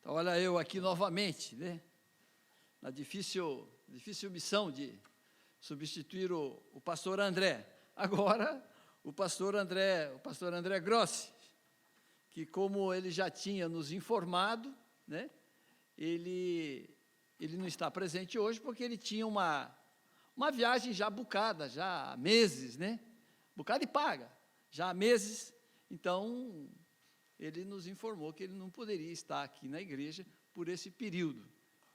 Então, olha eu aqui novamente, né? Na difícil missão de substituir o pastor André. Agora, o pastor André Grossi, que como ele já tinha nos informado, né? Ele não está presente hoje porque ele tinha uma viagem já bucada, já há meses, né? Bucada e paga, já há meses. Então, ele nos informou que ele não poderia estar aqui na igreja por esse período.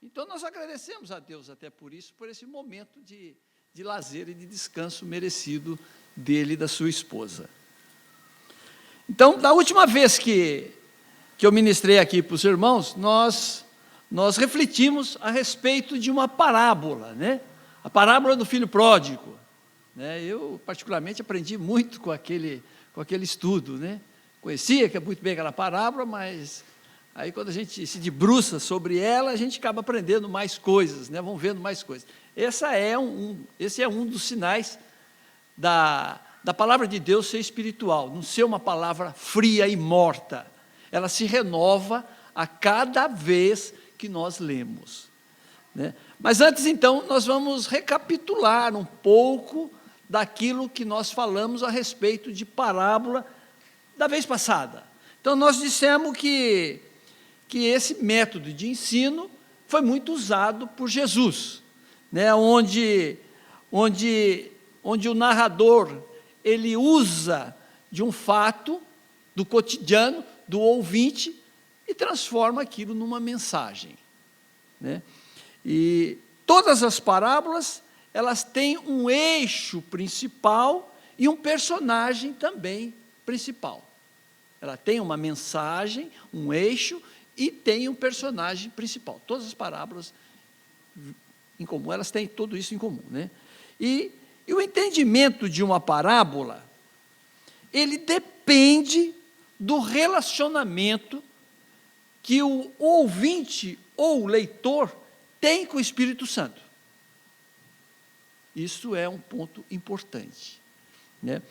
Então, nós agradecemos a Deus até por isso, por esse momento de lazer e de descanso merecido dele e da sua esposa. Então, da última vez que eu ministrei aqui para os irmãos, nós refletimos a respeito de uma parábola, né? A parábola do filho pródigo, né? Eu, particularmente, aprendi muito com aquele estudo, né? Conhecia muito bem aquela parábola, mas aí quando a gente se debruça sobre ela, a gente acaba aprendendo mais coisas, né? Vamos vendo mais coisas. Esse é um dos sinais da palavra de Deus ser espiritual, não ser uma palavra fria e morta. Ela se renova a cada vez que nós lemos, né? Mas antes, então, nós vamos recapitular um pouco daquilo que nós falamos a respeito de parábola da vez passada. Então, nós dissemos que esse método de ensino foi muito usado por Jesus, né? onde o narrador, ele usa de um fato do cotidiano, do ouvinte, e transforma aquilo numa mensagem, né? E todas as parábolas, elas têm um eixo principal e um personagem também principal. Ela tem uma mensagem, um eixo e tem um personagem principal. Todas as parábolas em comum, elas têm tudo isso em comum, né? E o entendimento de uma parábola, ele depende do relacionamento que o ouvinte ou o leitor tem com o Espírito Santo. Isso é um ponto importante, né?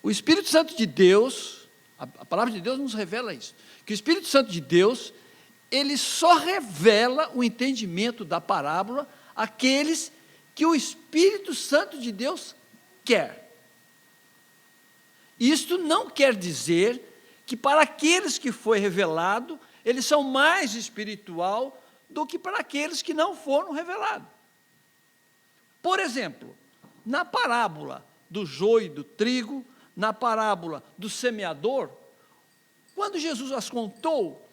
O Espírito Santo de Deus, a palavra de Deus nos revela isso, que o Espírito Santo de Deus, ele só revela o entendimento da parábola àqueles que o Espírito Santo de Deus quer. Isto não quer dizer que para aqueles que foi revelado, eles são mais espiritual do que para aqueles que não foram revelados. Por exemplo, na parábola do joio e do trigo, na parábola do semeador, quando Jesus as contou,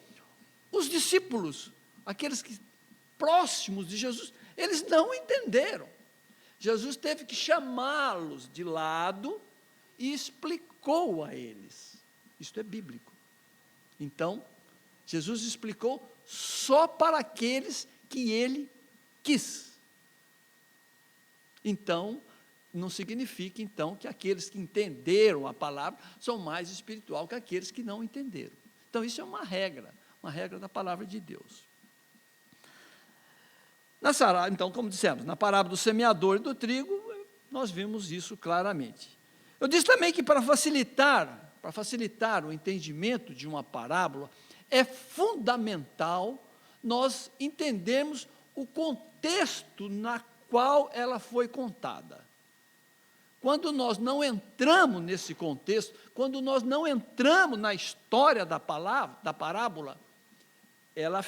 os discípulos, aqueles que próximos de Jesus, eles não entenderam. Jesus teve que chamá-los de lado e explicou a eles. Isto é bíblico. Então, Jesus explicou só para aqueles que ele quis. Então, não significa, então, que aqueles que entenderam a palavra são mais espiritual que aqueles que não entenderam. Então, isso é uma regra da palavra de Deus. Então, como dissemos, na parábola do semeador e do trigo, nós vimos isso claramente. Eu disse também que para facilitar o entendimento de uma parábola, é fundamental nós entendermos o contexto na qual ela foi contada. Quando nós não entramos nesse contexto, quando nós não entramos na história da parábola, ela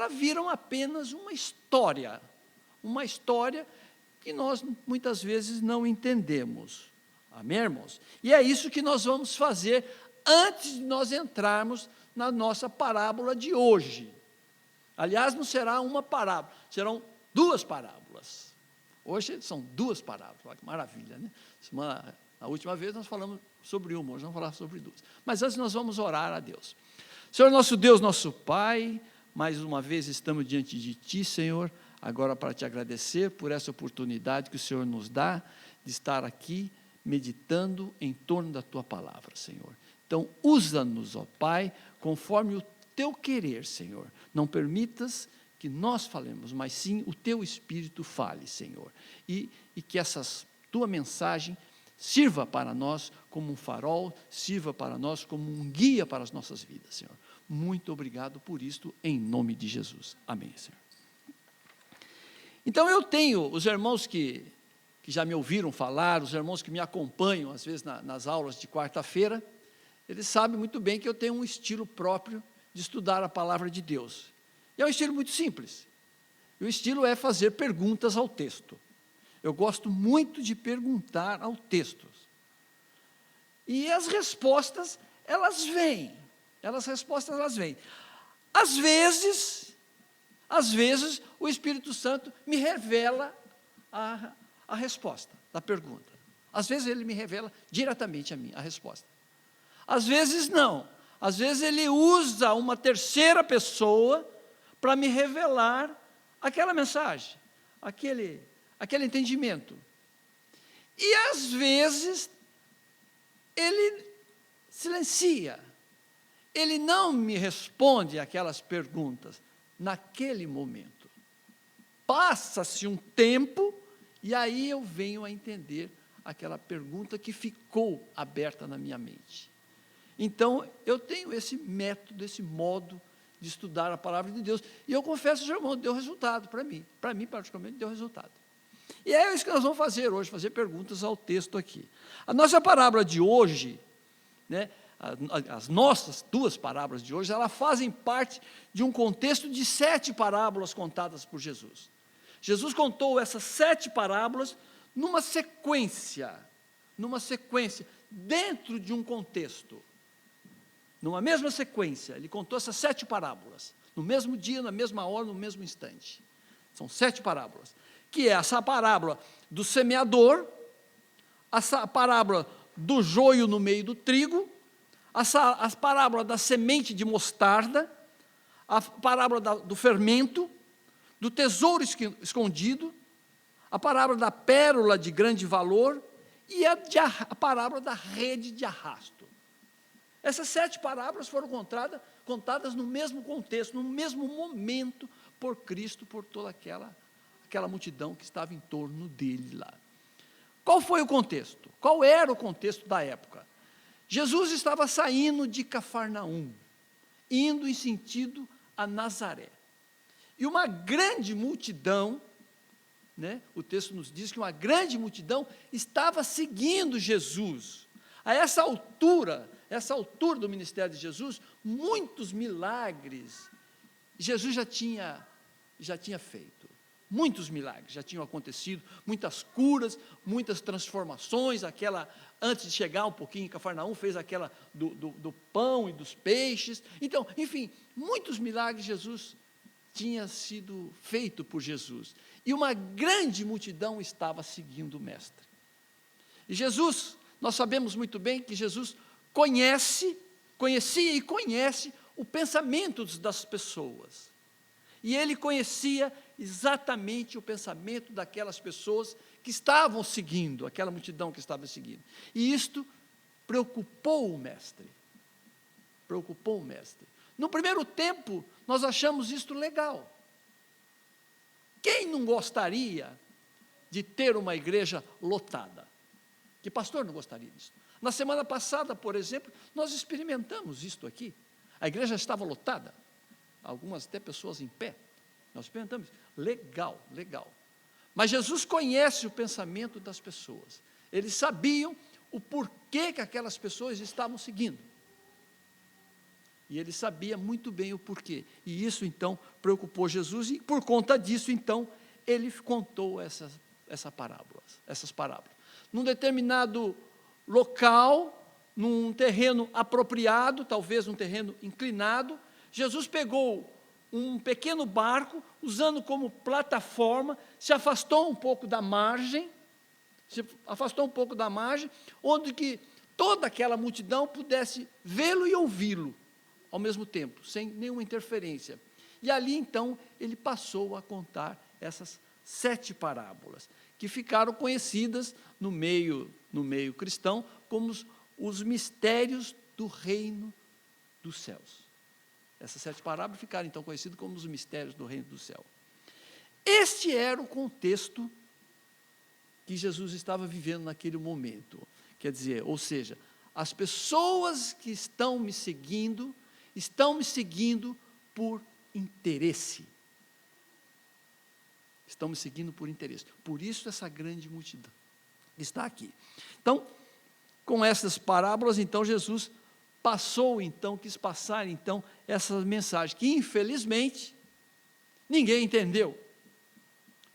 vira apenas uma história que nós muitas vezes não entendemos. Amém, irmãos? E é isso que nós vamos fazer antes de nós entrarmos na nossa parábola de hoje. Aliás, não será uma parábola, serão duas parábolas. Hoje são duas parábolas, olha que maravilha, né? A última vez nós falamos sobre uma, hoje vamos falar sobre duas. Mas antes nós vamos orar a Deus. Senhor, nosso Deus, nosso Pai, mais uma vez estamos diante de Ti, Senhor, agora para Te agradecer por essa oportunidade que o Senhor nos dá de estar aqui, meditando em torno da Tua palavra, Senhor. Então, usa-nos, ó Pai, conforme o Teu querer, Senhor. Não permitas que nós falemos, mas sim o Teu Espírito fale, Senhor. E que essa Tua mensagem sirva para nós como um farol, sirva para nós como um guia para as nossas vidas, Senhor. Muito obrigado por isto, em nome de Jesus. Amém, Senhor. Então, eu tenho os irmãos que já me ouviram falar, os irmãos que me acompanham, às vezes, nas aulas de quarta-feira, eles sabem muito bem que eu tenho um estilo próprio de estudar a palavra de Deus. E é um estilo muito simples. E o estilo é fazer perguntas ao texto. Eu gosto muito de perguntar ao texto. E as respostas, elas vêm. Elas vêm. Às vezes, o Espírito Santo me revela a resposta da pergunta. Às vezes, ele me revela diretamente a mim, a resposta. Às vezes, não. Às vezes, ele usa uma terceira pessoa para me revelar aquela mensagem, aquele entendimento. E, às vezes, ele silencia. Ele não me responde aquelas perguntas naquele momento. Passa-se um tempo e aí eu venho a entender aquela pergunta que ficou aberta na minha mente. Então, eu tenho esse método, esse modo de estudar a palavra de Deus. E eu confesso, irmão, deu resultado para mim. Para mim, particularmente, deu resultado. E é isso que nós vamos fazer hoje, fazer perguntas ao texto aqui. A nossa parábola de hoje, né, as nossas 2 parábolas de hoje, elas fazem parte de um contexto de 7 parábolas contadas por Jesus. Jesus contou essas 7 parábolas numa sequência, dentro de um contexto. Numa mesma sequência, ele contou essas 7 parábolas, no mesmo dia, na mesma hora, no mesmo instante. São 7 parábolas, que é essa parábola do semeador, essa parábola do joio no meio do trigo, a parábola da semente de mostarda, a parábola do fermento, do tesouro escondido, a parábola da pérola de grande valor e a parábola da rede de arrasto. Essas 7 parábolas foram contadas no mesmo contexto, no mesmo momento, por Cristo, por toda aquela multidão que estava em torno dele lá. Qual foi o contexto? Qual era o contexto da época? Jesus estava saindo de Cafarnaum, indo em sentido a Nazaré. E uma grande multidão, né, o texto nos diz que uma grande multidão estava seguindo Jesus. A essa altura do ministério de Jesus, muitos milagres Jesus já tinha feito. Muitos milagres já tinham acontecido, muitas curas, muitas transformações, antes de chegar um pouquinho em Cafarnaum, fez aquela do pão e dos peixes. Então, enfim, muitos milagres Jesus tinha sido feito por Jesus. E uma grande multidão estava seguindo o Mestre. E Jesus, nós sabemos muito bem que Jesus conhecia e conhece o pensamento das pessoas. E ele conhecia exatamente o pensamento daquelas pessoas que estavam seguindo, aquela multidão que estava seguindo. E isto preocupou o Mestre. No primeiro tempo, nós achamos isto legal. Quem não gostaria de ter uma igreja lotada? Que pastor não gostaria disso? Na semana passada, por exemplo, nós experimentamos isto aqui. A igreja estava lotada, algumas até pessoas em pé. Nós experimentamos. Legal. Mas Jesus conhece o pensamento das pessoas. Eles sabiam o porquê que aquelas pessoas estavam seguindo. E ele sabia muito bem o porquê. E isso, então, preocupou Jesus. E, por conta disso, então, ele contou essas parábolas. Num determinado local, num terreno apropriado, talvez um terreno inclinado, Jesus pegou um pequeno barco, usando como plataforma, se afastou um pouco da margem, onde que toda aquela multidão pudesse vê-lo e ouvi-lo ao mesmo tempo, sem nenhuma interferência. E ali, então, ele passou a contar essas 7 parábolas, que ficaram conhecidas no meio cristão como os mistérios do reino dos céus. Essas 7 parábolas ficaram, então, conhecidas como os mistérios do reino do céu. Este era o contexto que Jesus estava vivendo naquele momento. Quer dizer, ou seja, as pessoas que estão me seguindo estão me seguindo por interesse. Estão me seguindo por interesse. Por isso essa grande multidão está aqui. Então, com essas parábolas, então, Jesus quis passar, então, essa mensagem, que infelizmente, ninguém entendeu.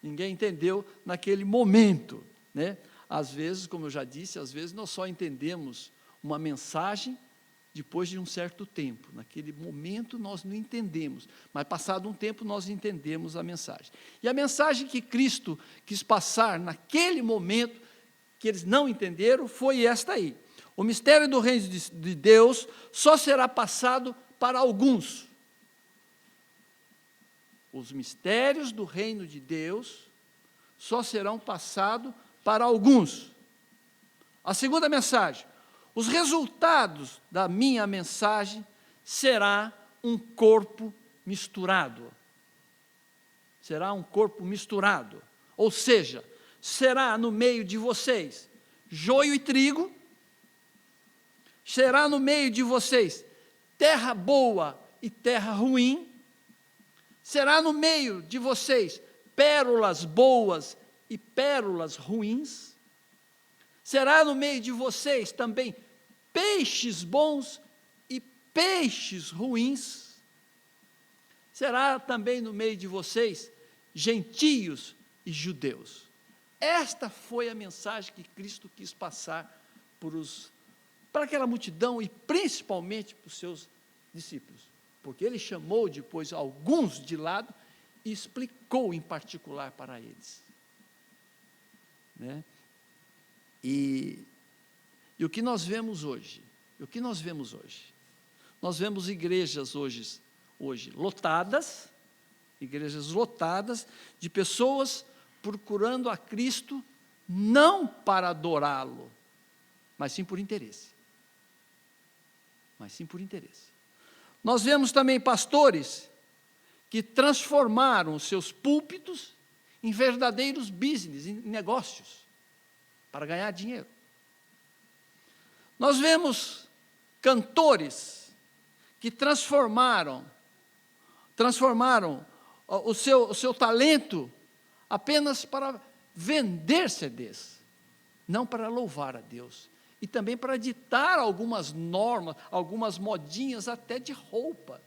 Ninguém entendeu naquele momento, né? Às vezes, como eu já disse, às vezes nós só entendemos uma mensagem depois de um certo tempo. Naquele momento nós não entendemos, mas passado um tempo nós entendemos a mensagem. E a mensagem que Cristo quis passar naquele momento, que eles não entenderam, foi esta aí. O mistério do reino de Deus só será passado para alguns. Os mistérios do reino de Deus só serão passados para alguns. A segunda mensagem: os resultados da minha mensagem será um corpo misturado. Será um corpo misturado. Ou seja, será no meio de vocês joio e trigo, será no meio de vocês terra boa e terra ruim, será no meio de vocês pérolas boas e pérolas ruins, será no meio de vocês também peixes bons e peixes ruins, será também no meio de vocês gentios e judeus. Esta foi a mensagem que Cristo quis passar para aquela multidão e principalmente para os seus discípulos, porque ele chamou depois alguns de lado e explicou em particular para eles, né? E o que nós vemos hoje? Nós vemos igrejas hoje lotadas, igrejas lotadas de pessoas procurando a Cristo não para adorá-lo, mas sim por interesse. Nós vemos também pastores que transformaram os seus púlpitos em verdadeiros business, em negócios, para ganhar dinheiro. Nós vemos cantores que transformaram o seu talento apenas para vender CDs, não para louvar a Deus, e também para ditar algumas normas, algumas modinhas até de roupa.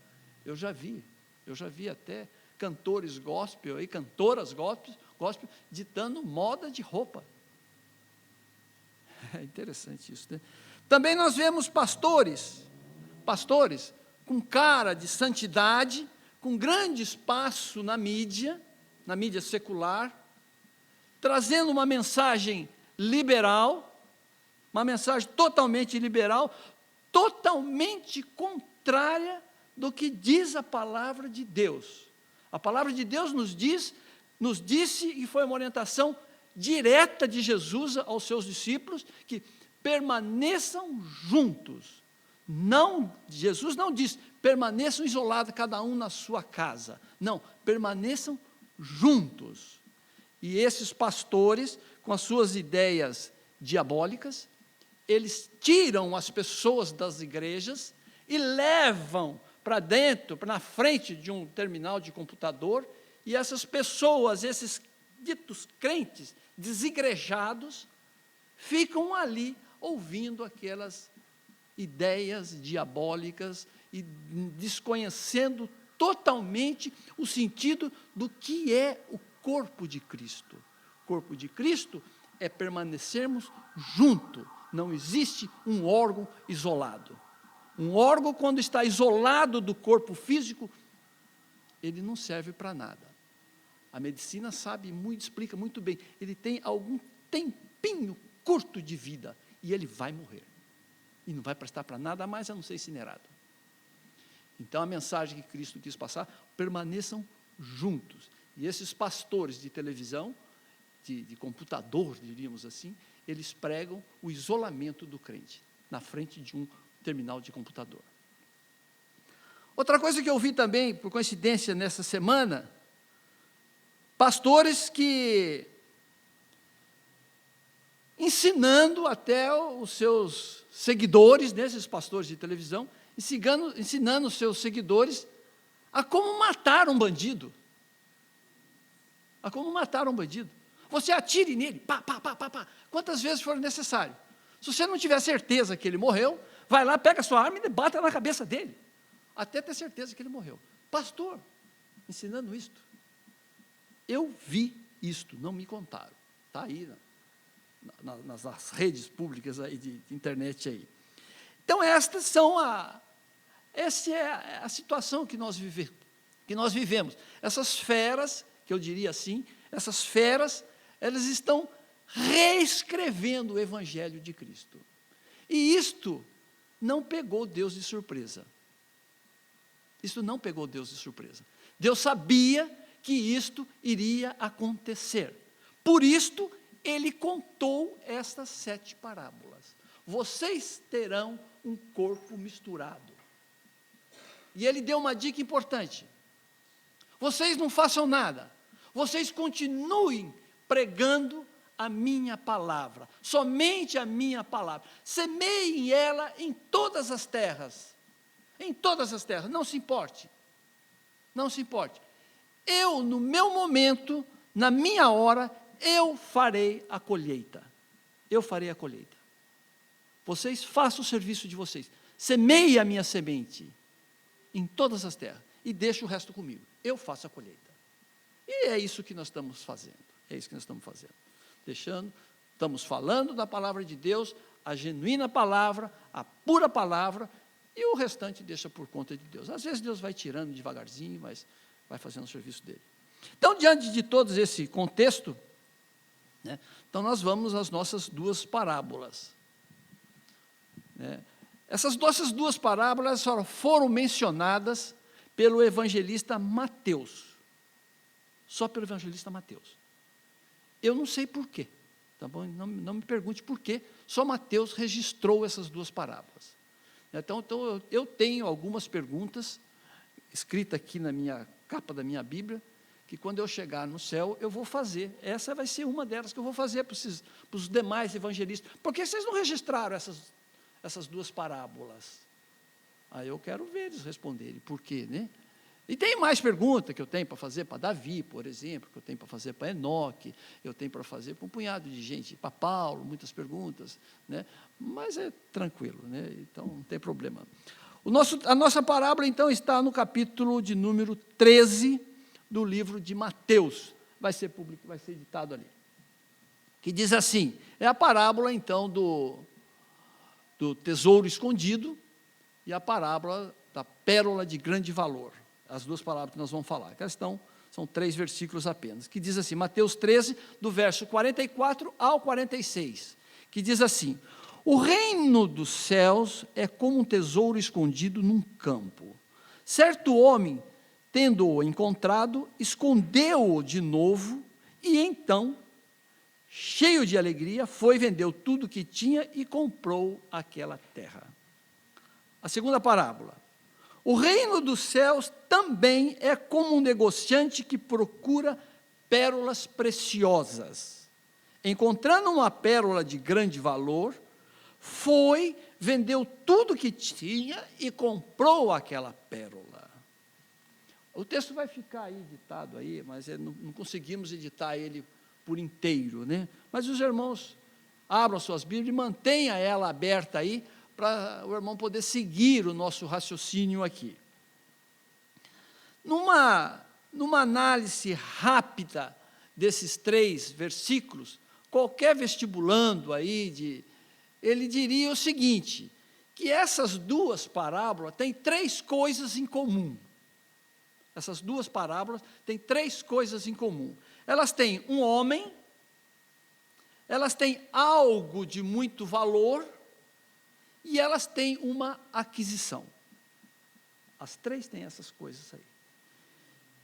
Eu já vi até cantores gospel e cantoras gospel ditando moda de roupa. É interessante isso, né? Também nós vemos pastores com cara de santidade, com grande espaço na mídia secular, trazendo uma mensagem liberal, uma mensagem totalmente liberal, totalmente contrária do que diz a palavra de Deus. A palavra de Deus nos disse, e foi uma orientação direta de Jesus aos seus discípulos, que permaneçam juntos. Jesus não diz, permaneçam isolados, cada um na sua casa. Não, permaneçam juntos. E esses pastores, com as suas ideias diabólicas, eles tiram as pessoas das igrejas e levam para dentro, na frente de um terminal de computador, e essas pessoas, esses ditos crentes, desigrejados, ficam ali ouvindo aquelas ideias diabólicas e desconhecendo totalmente o sentido do que é o corpo de Cristo. O corpo de Cristo é permanecermos juntos, não existe um órgão isolado. Um órgão, quando está isolado do corpo físico, ele não serve para nada. A medicina explica muito bem, ele tem algum tempinho curto de vida, e ele vai morrer. E não vai prestar para nada mais, a não ser incinerado. Então, a mensagem que Cristo quis passar, permaneçam juntos. E esses pastores de televisão, de computador, diríamos assim, eles pregam o isolamento do crente, na frente de um terminal de computador. Outra coisa que eu vi também, por coincidência, nessa semana, pastores que, ensinando até os seus seguidores, esses pastores de televisão, ensinando os seus seguidores a como matar um bandido. A como matar um bandido. Você atire nele, pá, pá, pá, pá, pá, quantas vezes for necessário. Se você não tiver certeza que ele morreu, vai lá, pega a sua arma e bata na cabeça dele, até ter certeza que ele morreu. Pastor, ensinando isto. Eu vi isto, não me contaram. Está aí nas redes públicas aí de internet aí. Então, essa é a situação que nós vivemos. Essas feras, que eu diria assim, essas feras, elas estão reescrevendo o Evangelho de Cristo. E isto não pegou Deus de surpresa. Isso não pegou Deus de surpresa. Deus sabia que isto iria acontecer. Por isto, ele contou estas 7 parábolas. Vocês terão um corpo misturado. E ele deu uma dica importante. Vocês não façam nada. Vocês continuem pregando a minha palavra. Somente a minha palavra. Semeiem ela em todas as terras. Em todas as terras. Não se importe. Não se importe. Eu, no meu momento, na minha hora, eu farei a colheita. Eu farei a colheita. Vocês façam o serviço de vocês. Semeiem a minha semente em todas as terras e deixe o resto comigo. Eu faço a colheita. E é isso que nós estamos fazendo. É isso que nós estamos fazendo. Estamos falando da palavra de Deus, a genuína palavra, a pura palavra, e o restante deixa por conta de Deus. Às vezes Deus vai tirando devagarzinho, mas vai fazendo o serviço dele. Então, diante de todo esse contexto, né, então nós vamos às nossas 2 parábolas. Essas nossas 2 parábolas foram mencionadas pelo evangelista Mateus. Só pelo evangelista Mateus. Eu não sei por quê, tá bom? Não me pergunte por quê, só Mateus registrou essas 2 parábolas. Então eu tenho algumas perguntas, escritas aqui na minha capa da minha Bíblia, que quando eu chegar no céu, eu vou fazer. Essa vai ser uma delas que eu vou fazer para os demais evangelistas. Por que vocês não registraram essas 2 parábolas? Aí eu quero ver eles responderem. Por quê, né? E tem mais perguntas que eu tenho para fazer para Davi, por exemplo, que eu tenho para fazer para Enoque, eu tenho para fazer para um punhado de gente, para Paulo, muitas perguntas, né? Mas é tranquilo, né? Então não tem problema. A nossa parábola, então, está no capítulo de número 13 do livro de Mateus. Vai ser editado ali. Que diz assim, é a parábola, então, do tesouro escondido e a parábola da pérola de grande valor. As 2 parábolas que nós vamos falar. São 3 versículos apenas. Que diz assim, Mateus 13, do verso 44 ao 46. Que diz assim, o reino dos céus é como um tesouro escondido num campo. Certo homem, tendo-o encontrado, escondeu-o de novo e então, cheio de alegria, vendeu tudo que tinha e comprou aquela terra. A segunda parábola. O reino dos céus também é como um negociante que procura pérolas preciosas. Encontrando uma pérola de grande valor, vendeu tudo que tinha e comprou aquela pérola. O texto vai ficar aí editado aí, mas não conseguimos editar ele por inteiro, né? Mas os irmãos abram suas Bíblias e mantenham ela aberta aí, para o irmão poder seguir o nosso raciocínio aqui. Numa análise rápida desses 3 versículos, qualquer vestibulando aí, ele diria o seguinte, que essas 2 parábolas têm 3 coisas em comum. Essas 2 parábolas têm 3 coisas em comum. Elas têm um homem, elas têm algo de muito valor, e elas têm uma aquisição. As 3 têm essas coisas aí.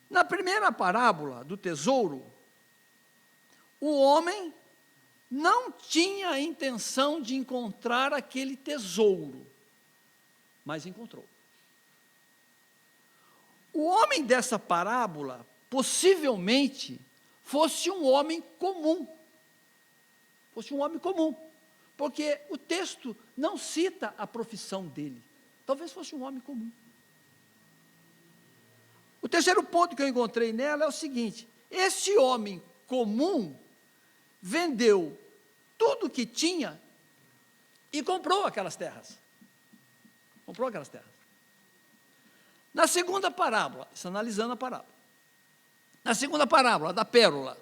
Na primeira parábola do tesouro, o homem não tinha a intenção de encontrar aquele tesouro, mas encontrou. O homem dessa parábola, possivelmente, fosse um homem comum. Porque o texto não cita a profissão dele. Talvez fosse um homem comum. O terceiro ponto que eu encontrei nela é o seguinte: esse homem comum vendeu tudo que tinha e comprou aquelas terras. Comprou aquelas terras. Na segunda parábola, isso analisando a parábola, na segunda parábola, da pérola,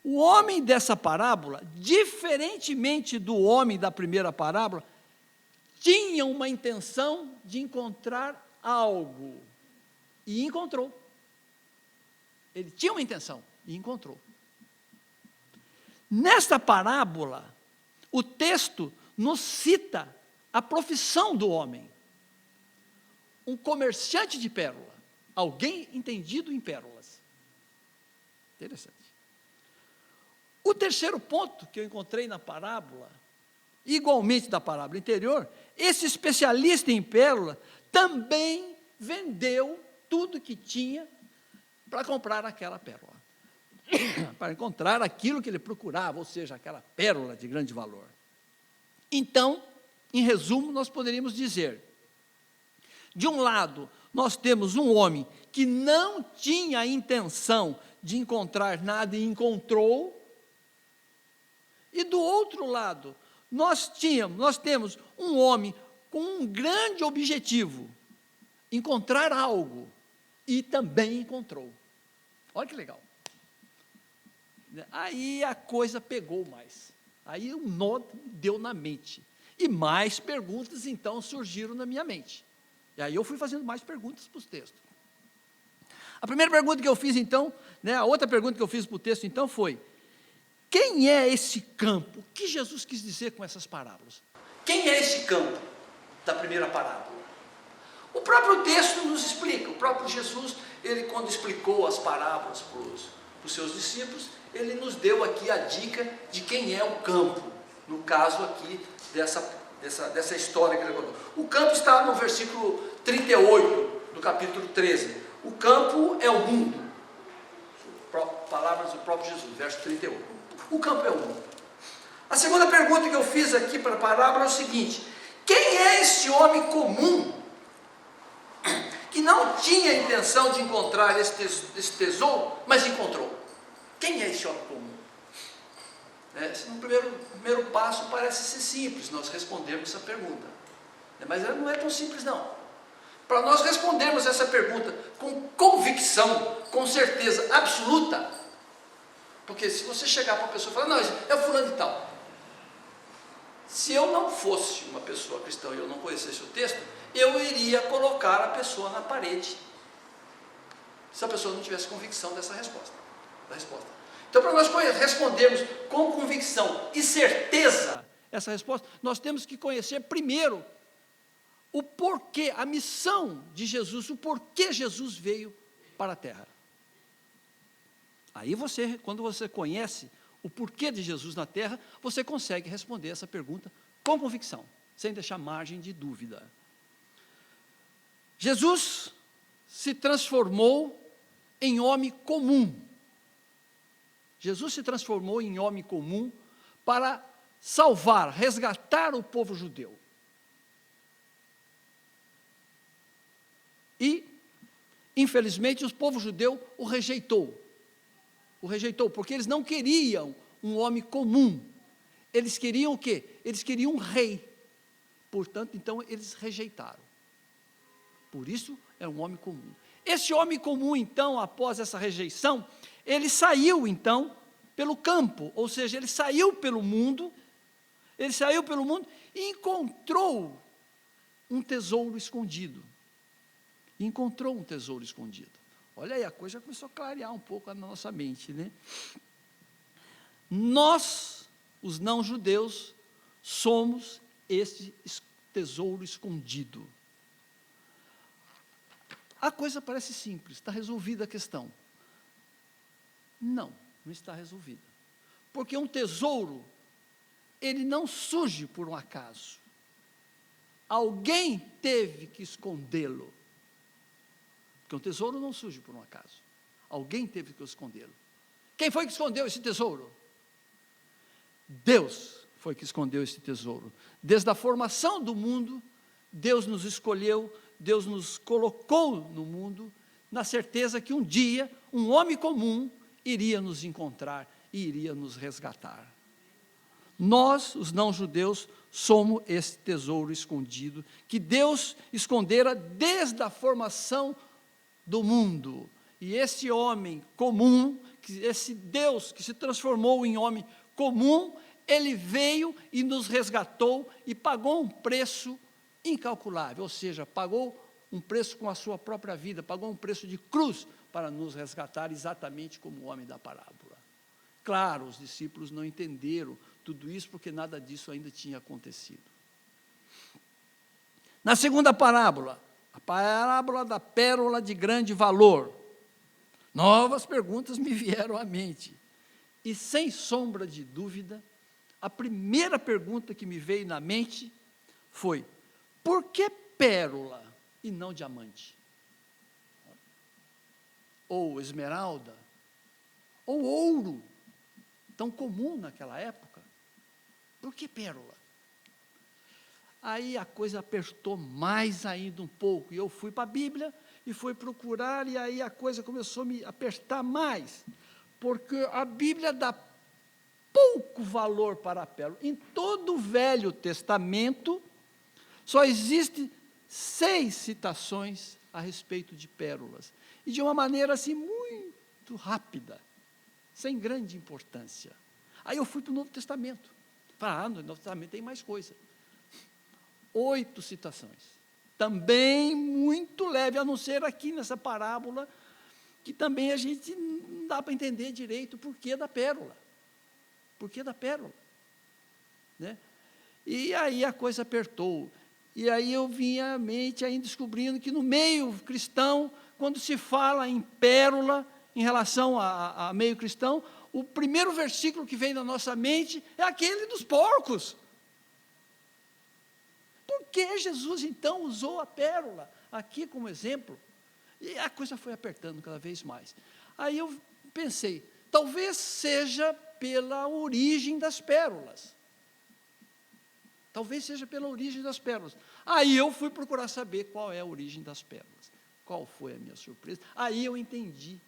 o homem dessa parábola, diferentemente do homem da primeira parábola, tinha uma intenção de encontrar algo, e encontrou. Ele tinha uma intenção, e encontrou. Nesta parábola, o texto nos cita a profissão do homem. Um comerciante de pérola, alguém entendido em pérolas. Interessante. O terceiro ponto que eu encontrei na parábola, igualmente da parábola anterior, esse especialista em pérola também vendeu tudo que tinha para comprar aquela pérola, para encontrar aquilo que ele procurava, ou seja, aquela pérola de grande valor. Então, em resumo, nós poderíamos dizer, de um lado, nós temos um homem que não tinha a intenção de encontrar nada e encontrou, e do outro lado, nós temos um homem com um grande objetivo, encontrar algo, e também encontrou. Olha que legal. Aí a coisa pegou mais. Aí o nó deu na mente. E mais perguntas, então, surgiram na minha mente. E aí eu fui fazendo mais perguntas para os textos. A primeira pergunta que eu fiz, então, a outra pergunta que eu fiz para o texto, então, foi: quem é esse campo? O que Jesus quis dizer com essas parábolas? Quem é esse campo da primeira parábola? O próprio texto nos explica. O próprio Jesus, ele quando explicou as parábolas para os seus discípulos, ele nos deu aqui a dica de quem é o campo, no caso aqui dessa história que ele contou. O campo está no versículo 38 do capítulo 13. O campo é o mundo. Palavras do próprio Jesus, verso 38. O campo é o mundo. A segunda pergunta que eu fiz aqui para a parábola é o seguinte: quem é esse homem comum que não tinha a intenção de encontrar esse tesouro, mas encontrou? Quem é esse homem comum? No primeiro passo parece ser simples, nós respondermos essa pergunta. Mas ela não é tão simples, não. Para nós respondermos essa pergunta com convicção, com certeza absoluta, porque se você chegar para uma pessoa e falar: não, é o fulano e tal. Se eu não fosse uma pessoa cristã e eu não conhecesse o texto, eu iria colocar a pessoa na parede, se a pessoa não tivesse convicção dessa resposta. Então, para nós respondermos com convicção e certeza essa resposta, nós temos que conhecer primeiro o porquê, a missão de Jesus, o porquê Jesus veio para a terra. Aí quando você conhece o porquê de Jesus na terra, você consegue responder essa pergunta com convicção, sem deixar margem de dúvida. Jesus se transformou em homem comum. Jesus se transformou em homem comum para salvar, resgatar o povo judeu. E, infelizmente, o povo judeu o rejeitou. Porque eles não queriam um homem comum. Eles queriam o quê? Eles queriam um rei. Portanto, então, eles rejeitaram. Por isso, é um homem comum. Esse homem comum, então, após essa rejeição, ele saiu, então, pelo campo, ou seja, ele saiu pelo mundo e encontrou um tesouro escondido. Olha aí, a coisa começou a clarear um pouco na nossa mente, né? Nós, os não-judeus, somos esse tesouro escondido. A coisa parece simples, está resolvida a questão. Não está resolvida. Porque um tesouro, ele não surge por um acaso. Alguém teve que escondê-lo. Porque um tesouro não surge por um acaso. Alguém teve que escondê-lo. Quem foi que escondeu esse tesouro? Deus foi que escondeu esse tesouro. Desde a formação do mundo, Deus nos escolheu, Deus nos colocou no mundo, na certeza que um dia um homem comum iria nos encontrar e iria nos resgatar. Nós, os não-judeus, somos esse tesouro escondido, que Deus escondera desde a formação do mundo. E esse homem comum, esse Deus que se transformou em homem comum, ele veio e nos resgatou e pagou um preço incalculável, ou seja, pagou um preço com a sua própria vida, pagou um preço de cruz para nos resgatar, exatamente como o homem da parábola. Claro, os discípulos não entenderam tudo isso, porque nada disso ainda tinha acontecido. Na segunda parábola, a parábola da pérola de grande valor, novas perguntas me vieram à mente. E, sem sombra de dúvida, a primeira pergunta que me veio na mente foi: por que pérola e não diamante? Ou esmeralda? Ou ouro? Tão comum naquela época. Por que pérola? Aí a coisa apertou mais ainda um pouco, e eu fui para a Bíblia e fui procurar, e aí a coisa começou a me apertar mais, porque a Bíblia dá pouco valor para a pérola. Em todo o Velho Testamento, só existem 6 citações a respeito de pérolas, e de uma maneira assim muito rápida, sem grande importância. Aí eu fui para o Novo Testamento. Falei, no Novo Testamento tem mais coisa. 8 citações. Também muito leve, a não ser aqui nessa parábola, que também a gente não dá para entender direito o porquê da pérola. Porquê da pérola? Né? E aí a coisa apertou. E aí eu vinha à mente ainda descobrindo que no meio cristão, quando se fala em pérola, em relação a meio cristão, o primeiro versículo que vem na nossa mente é aquele dos porcos. Por que Jesus, então, usou a pérola aqui como exemplo? E a coisa foi apertando cada vez mais. Aí eu pensei, talvez seja pela origem das pérolas. Talvez seja pela origem das pérolas. Aí eu fui procurar saber qual é a origem das pérolas. Qual foi a minha surpresa? Aí eu entendi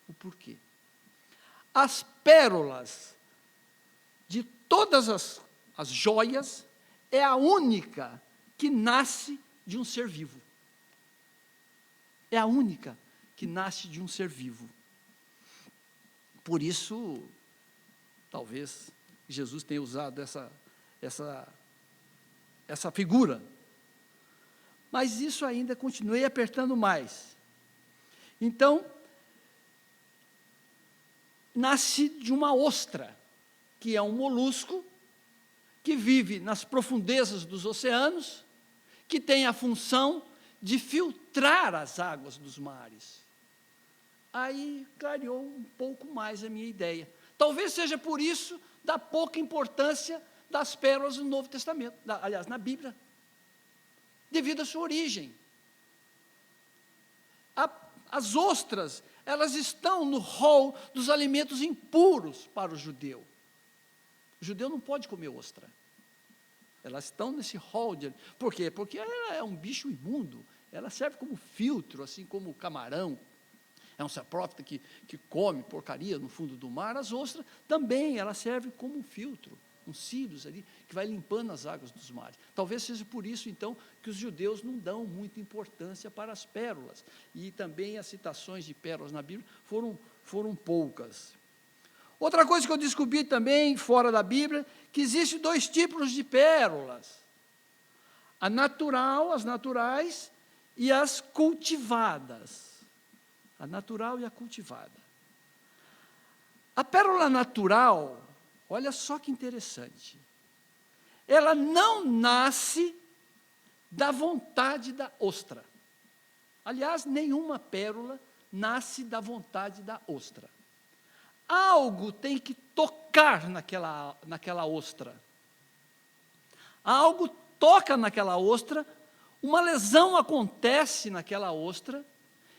o porquê. As pérolas de todas as joias é a única que nasce de um ser vivo. É a única que nasce de um ser vivo. Por isso, talvez Jesus tenha usado essa figura. Mas isso ainda continuei apertando mais. Então, nasce de uma ostra, que é um molusco, que vive nas profundezas dos oceanos, que tem a função de filtrar as águas dos mares. Aí clareou um pouco mais a minha ideia. Talvez seja por isso da pouca importância das pérolas do Novo Testamento, aliás, na Bíblia, devido à sua origem. As ostras, elas estão no rol dos alimentos impuros para o judeu. O judeu não pode comer ostra. Elas estão nesse rol. Por quê? Porque ela é um bicho imundo. Ela serve como filtro, assim como o camarão. É um saprófita que come porcaria no fundo do mar. As ostras também, ela serve como um filtro, uns cílios ali, que vai limpando as águas dos mares. Talvez seja por isso, então, que os judeus não dão muita importância para as pérolas. E também as citações de pérolas na Bíblia foram poucas. Outra coisa que eu descobri também, fora da Bíblia, que existem 2 tipos de pérolas. A natural, as naturais, e as cultivadas. A natural e a cultivada. A pérola natural, olha só que interessante, ela não nasce da vontade da ostra. Aliás, nenhuma pérola nasce da vontade da ostra. Algo tem que tocar naquela ostra. Algo toca naquela ostra, uma lesão acontece naquela ostra,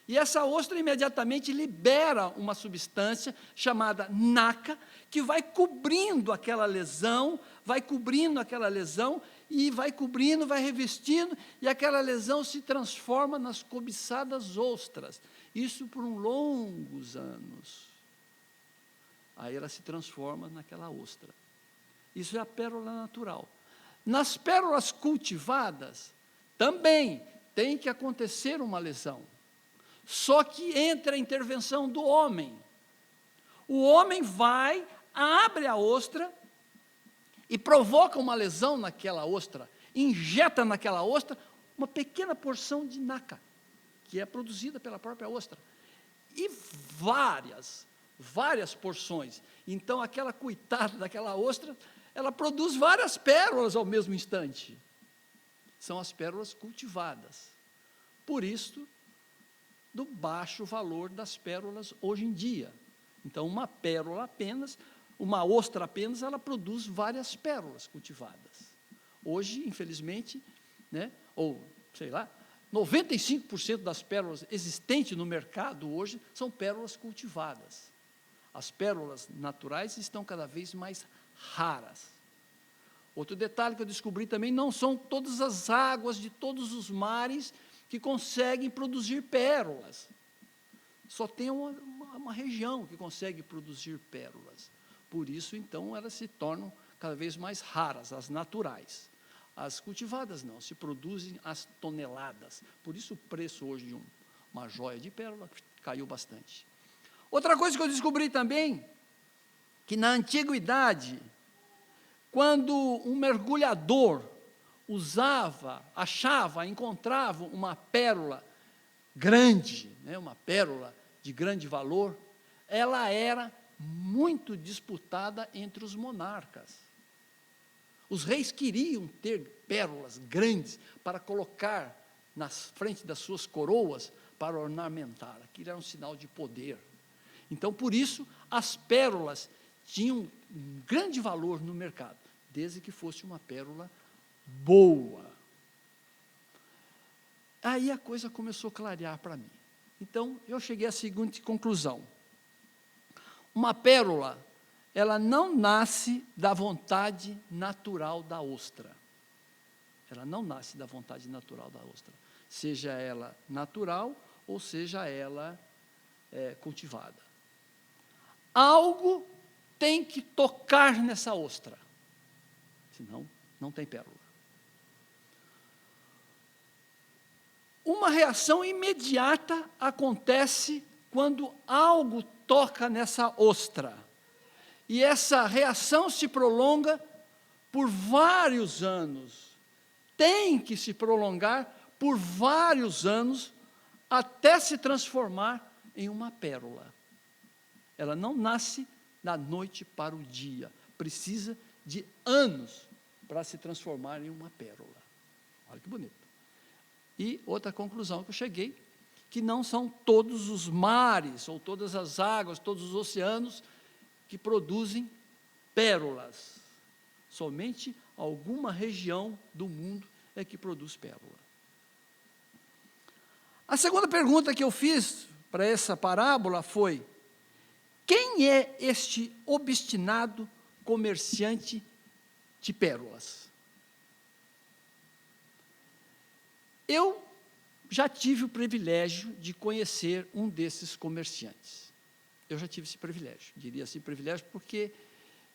E essa ostra imediatamente libera uma substância chamada NACA, que vai cobrindo aquela lesão, e vai cobrindo, vai revestindo, e aquela lesão se transforma nas cobiçadas ostras. Isso por longos anos. Aí ela se transforma naquela ostra. Isso é a pérola natural. Nas pérolas cultivadas, também tem que acontecer uma lesão. Só que entra a intervenção do homem. O homem vai, abre a ostra e provoca uma lesão naquela ostra, injeta naquela ostra uma pequena porção de NACA, que é produzida pela própria ostra. E várias porções. Então, aquela coitada daquela ostra, ela produz várias pérolas ao mesmo instante. São as pérolas cultivadas. Por isso, do baixo valor das pérolas hoje em dia. Então, uma pérola apenas, uma ostra apenas, ela produz várias pérolas cultivadas. Hoje, infelizmente, ou, sei lá, 95% das pérolas existentes no mercado hoje são pérolas cultivadas. As pérolas naturais estão cada vez mais raras. Outro detalhe que eu descobri também, não são todas as águas de todos os mares que conseguem produzir pérolas. Só tem uma região que consegue produzir pérolas. Por isso, então, elas se tornam cada vez mais raras, as naturais. As cultivadas não, se produzem as toneladas. Por isso, o preço hoje de uma joia de pérola caiu bastante. Outra coisa que eu descobri também, que na antiguidade, quando um mergulhador encontrava uma pérola grande, uma pérola de grande valor, ela era muito disputada entre os monarcas. Os reis queriam ter pérolas grandes para colocar na frente das suas coroas para ornamentar. Aquilo era um sinal de poder. Então, por isso, as pérolas tinham um grande valor no mercado, desde que fosse uma pérola boa. Aí a coisa começou a clarear para mim. Então, eu cheguei à seguinte conclusão. Uma pérola, ela não nasce da vontade natural da ostra. Ela não nasce da vontade natural da ostra. Seja ela natural ou seja ela cultivada. Algo tem que tocar nessa ostra. Senão, não tem pérola. Uma reação imediata acontece quando algo toca nessa ostra. E essa reação se prolonga por vários anos. Tem que se prolongar por vários anos até se transformar em uma pérola. Ela não nasce da noite para o dia. Precisa de anos para se transformar em uma pérola. Olha que bonito. E outra conclusão que eu cheguei, que não são todos os mares, ou todas as águas, todos os oceanos, que produzem pérolas. Somente alguma região do mundo é que produz pérola. A segunda pergunta que eu fiz para essa parábola foi: quem é este obstinado comerciante de pérolas? Eu já tive o privilégio de conhecer um desses comerciantes. Eu já tive esse privilégio, diria assim privilégio, porque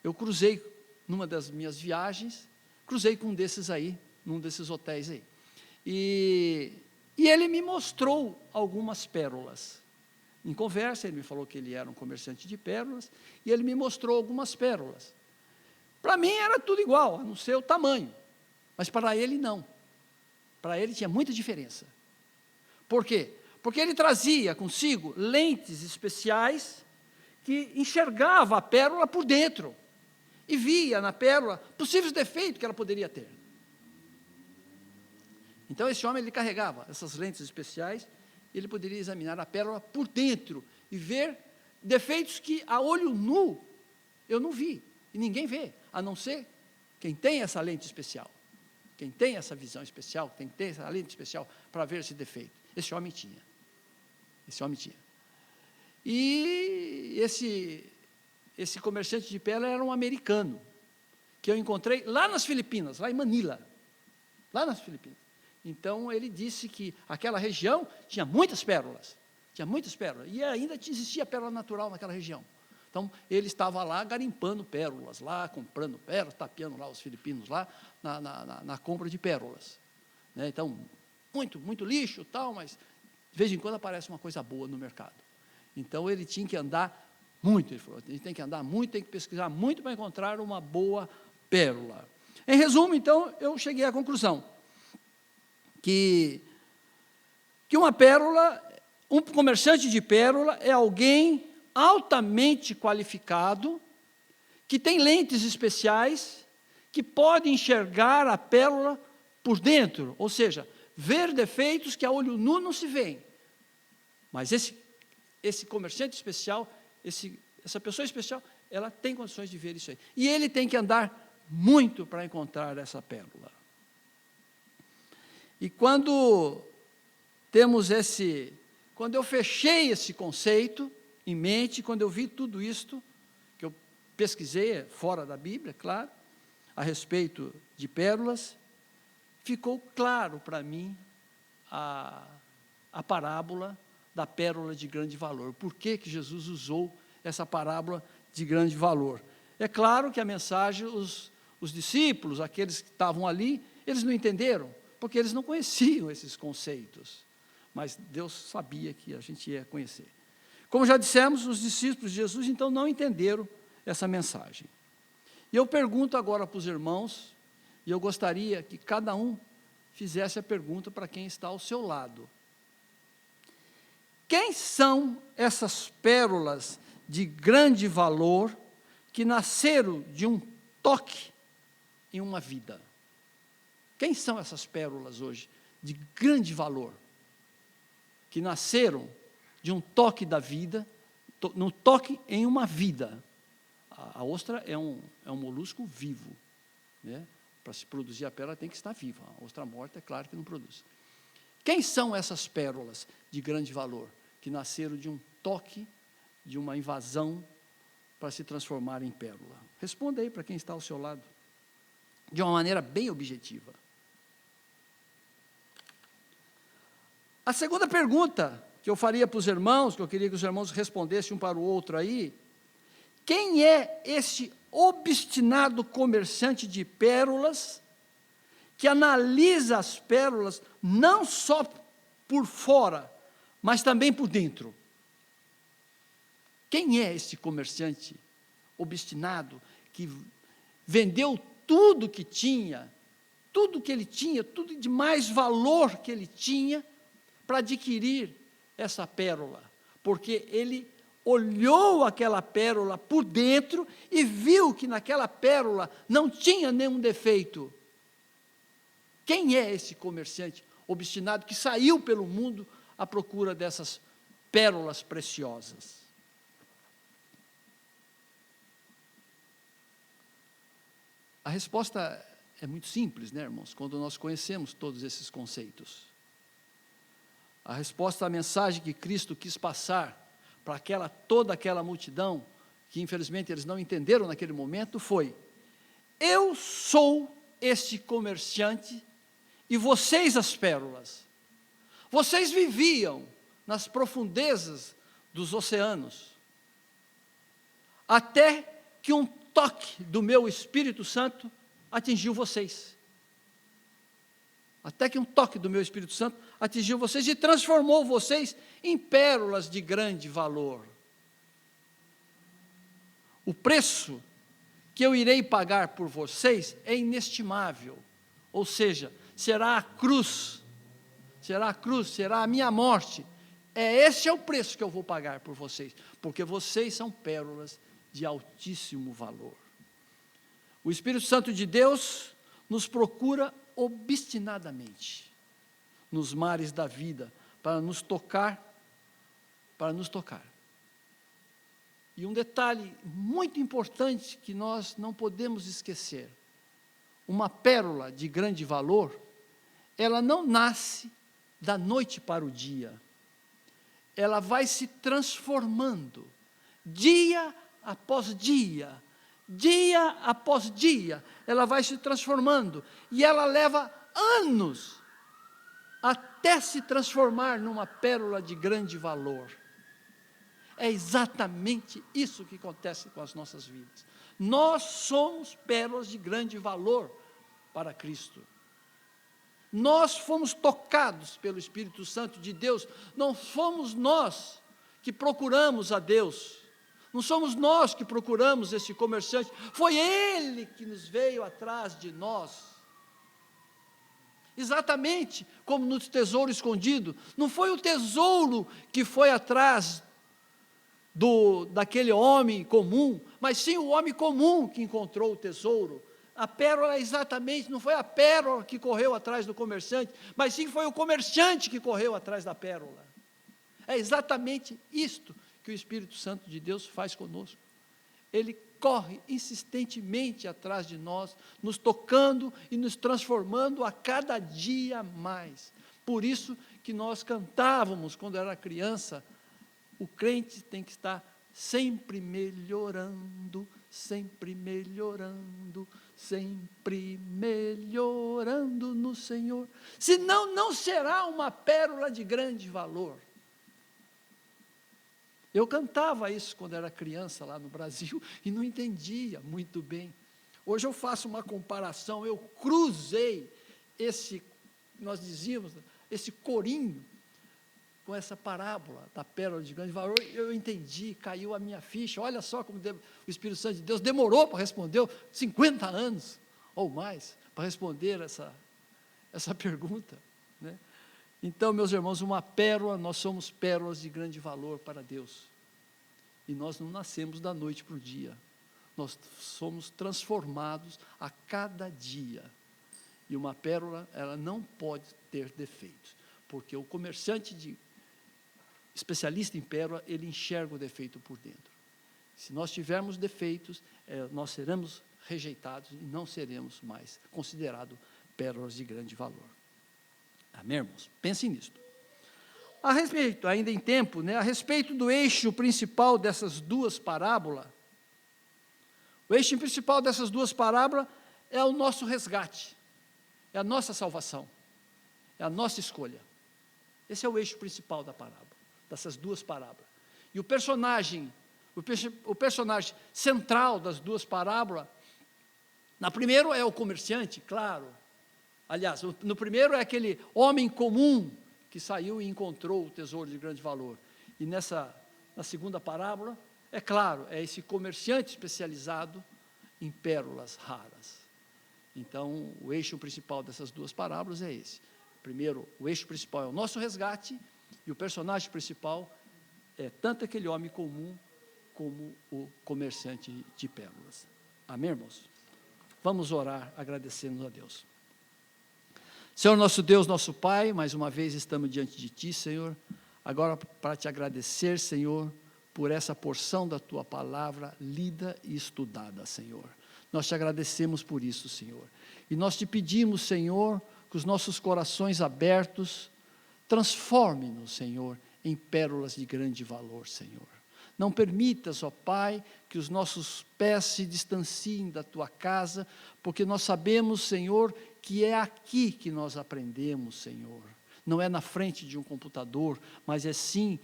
eu cruzei, numa das minhas viagens, cruzei com um desses aí, num desses hotéis aí. E ele me mostrou algumas pérolas. Em conversa, ele me falou que ele era um comerciante de pérolas, e ele me mostrou algumas pérolas. Para mim era tudo igual, a não ser o tamanho, mas para ele não. Para ele tinha muita diferença. Por quê? Porque ele trazia consigo lentes especiais que enxergava a pérola por dentro e via na pérola possíveis defeitos que ela poderia ter. Então, esse homem, ele carregava essas lentes especiais e ele poderia examinar a pérola por dentro e ver defeitos que, a olho nu, eu não vi, e ninguém vê, a não ser quem tem essa lente especial. Quem tem essa visão especial, quem tem essa lente especial para ver esse defeito. Esse homem tinha. Esse homem tinha. E esse comerciante de pérola era um americano, que eu encontrei lá nas Filipinas, lá em Manila, lá nas Filipinas. Então, ele disse que aquela região tinha muitas pérolas, e ainda existia pérola natural naquela região. Então, ele estava lá garimpando pérolas, lá comprando pérolas, tapeando lá os filipinos, lá na compra de pérolas. Né? Então, muito lixo, tal, mas de vez em quando aparece uma coisa boa no mercado. Então, ele tinha que andar muito, ele falou, a gente tem que andar muito, tem que pesquisar muito para encontrar uma boa pérola. Em resumo, então, eu cheguei à conclusão que uma pérola, um comerciante de pérola é alguém altamente qualificado, que tem lentes especiais, que pode enxergar a pérola por dentro, ou seja, ver defeitos que a olho nu não se veem. Mas esse comerciante especial, essa pessoa especial, ela tem condições de ver isso aí. E ele tem que andar muito para encontrar essa pérola. E quando eu fechei esse conceito em mente, quando eu vi tudo isto, que eu pesquisei fora da Bíblia, claro, a respeito de pérolas, ficou claro para mim a parábola da pérola de grande valor. Por que Jesus usou essa parábola de grande valor? É claro que a mensagem, os discípulos, aqueles que estavam ali, eles não entenderam, porque eles não conheciam esses conceitos. Mas Deus sabia que a gente ia conhecer. Como já dissemos, os discípulos de Jesus, então, não entenderam essa mensagem. E eu pergunto agora para os irmãos, e eu gostaria que cada um fizesse a pergunta para quem está ao seu lado. Quem são essas pérolas de grande valor que nasceram de um toque em uma vida? Quem são essas pérolas hoje de grande valor que nasceram de um toque da vida, no toque em uma vida? A ostra é um molusco vivo, né? Para se produzir a pérola tem que estar viva. A ostra morta, é claro que não produz. Quem são essas pérolas de grande valor que nasceram de um toque, de uma invasão, para se transformar em pérola? Responda aí para quem está ao seu lado, de uma maneira bem objetiva. A segunda pergunta que eu faria para os irmãos, que eu queria que os irmãos respondessem um para o outro aí: quem é esse obstinado comerciante de pérolas que analisa as pérolas não só por fora, mas também por dentro? Quem é esse comerciante obstinado que vendeu tudo que tinha, tudo que ele tinha, tudo de mais valor que ele tinha, para adquirir essa pérola? Porque ele olhou aquela pérola por dentro e viu que naquela pérola não tinha nenhum defeito. Quem é esse comerciante obstinado que saiu pelo mundo à procura dessas pérolas preciosas? A resposta é muito simples, né, irmãos, quando nós conhecemos todos esses conceitos. A resposta à mensagem que Cristo quis passar para toda aquela multidão, que infelizmente eles não entenderam naquele momento, foi: eu sou este comerciante e vocês as pérolas. Vocês viviam nas profundezas dos oceanos, até que um toque do meu Espírito Santo atingiu vocês. Até que um toque do meu Espírito Santo atingiu vocês e transformou vocês em pérolas de grande valor. O preço que eu irei pagar por vocês é inestimável, ou seja, será a cruz, será a minha morte. Esse é o preço que eu vou pagar por vocês, porque vocês são pérolas de altíssimo valor. O Espírito Santo de Deus nos procura obstinadamente nos mares da vida para nos tocar. E um detalhe muito importante que nós não podemos esquecer: uma pérola de grande valor, ela não nasce da noite para o dia, ela vai se transformando, dia após dia, dia após dia, ela vai se transformando, e ela leva anos até se transformar numa pérola de grande valor. É exatamente isso que acontece com as nossas vidas. Nós somos pérolas de grande valor para Cristo. Nós fomos tocados pelo Espírito Santo de Deus, não fomos nós que procuramos a Deus, não somos nós que procuramos esse comerciante, foi Ele que nos veio atrás de nós. Exatamente como no tesouro escondido, não foi o tesouro que foi atrás daquele homem comum, mas sim o homem comum que encontrou o tesouro. A pérola exatamente, não foi a pérola que correu atrás do comerciante, mas sim foi o comerciante que correu atrás da pérola. É exatamente isto que o Espírito Santo de Deus faz conosco. Ele corre insistentemente atrás de nós, nos tocando e nos transformando a cada dia mais. Por isso que nós cantávamos quando era criança, o crente tem que estar sempre melhorando, sempre melhorando, sempre melhorando no Senhor. Senão não será uma pérola de grande valor. Eu cantava isso quando era criança lá no Brasil e não entendia muito bem. Hoje eu faço uma comparação, eu cruzei nós dizíamos, esse corinho com essa parábola da pérola de grande valor, eu entendi, caiu a minha ficha. Olha só como o Espírito Santo de Deus demorou para responder, 50 anos ou mais, para responder essa pergunta, né? Então, meus irmãos, uma pérola, nós somos pérolas de grande valor para Deus. E nós não nascemos da noite para o dia. Nós somos transformados a cada dia. E uma pérola, ela não pode ter defeitos, porque o comerciante especialista em pérola, ele enxerga o defeito por dentro. Se nós tivermos defeitos, nós seremos rejeitados e não seremos mais considerados pérolas de grande valor. Amém, irmãos? Pensem nisso. A respeito, ainda em tempo, né, a respeito do eixo principal dessas duas parábolas, o eixo principal dessas duas parábolas é o nosso resgate, é a nossa salvação, é a nossa escolha. Esse é o eixo principal da parábola, dessas duas parábolas. E o personagem central das duas parábolas, na primeira é o comerciante, claro. Aliás, no primeiro é aquele homem comum que saiu e encontrou o tesouro de grande valor. E na segunda parábola, é claro, é esse comerciante especializado em pérolas raras. Então, o eixo principal dessas duas parábolas é esse. Primeiro, o eixo principal é o nosso resgate, e o personagem principal é tanto aquele homem comum como o comerciante de pérolas. Amém, irmãos? Vamos orar agradecendo a Deus. Senhor, nosso Deus, nosso Pai, mais uma vez estamos diante de Ti, Senhor, agora para Te agradecer, Senhor, por essa porção da Tua palavra lida e estudada, Senhor. Nós Te agradecemos por isso, Senhor. E nós Te pedimos, Senhor, que os nossos corações abertos transforme-nos, Senhor, em pérolas de grande valor, Senhor. Não permitas, ó Pai, que os nossos pés se distanciem da Tua casa, porque nós sabemos, Senhor, que é aqui que nós aprendemos, Senhor. Não é na frente de um computador, mas é sim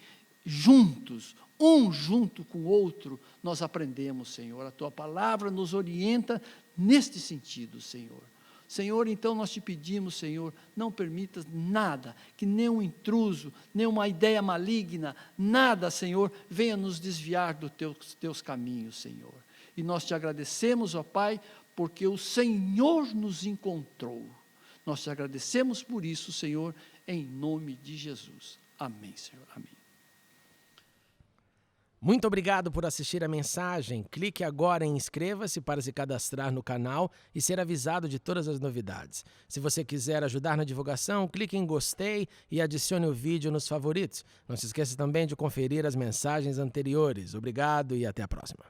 juntos, um junto com o outro, nós aprendemos, Senhor. A Tua palavra nos orienta neste sentido, Senhor. Senhor, então nós Te pedimos, Senhor, não permitas nada, que nenhum intruso, nenhuma ideia maligna, nada, Senhor, venha nos desviar dos Teus caminhos, Senhor. E nós Te agradecemos, ó Pai, porque o Senhor nos encontrou. Nós Te agradecemos por isso, Senhor, em nome de Jesus. Amém, Senhor. Amém. Muito obrigado por assistir a mensagem. Clique agora em inscreva-se para se cadastrar no canal e ser avisado de todas as novidades. Se você quiser ajudar na divulgação, clique em gostei e adicione o vídeo nos favoritos. Não se esqueça também de conferir as mensagens anteriores. Obrigado e até a próxima.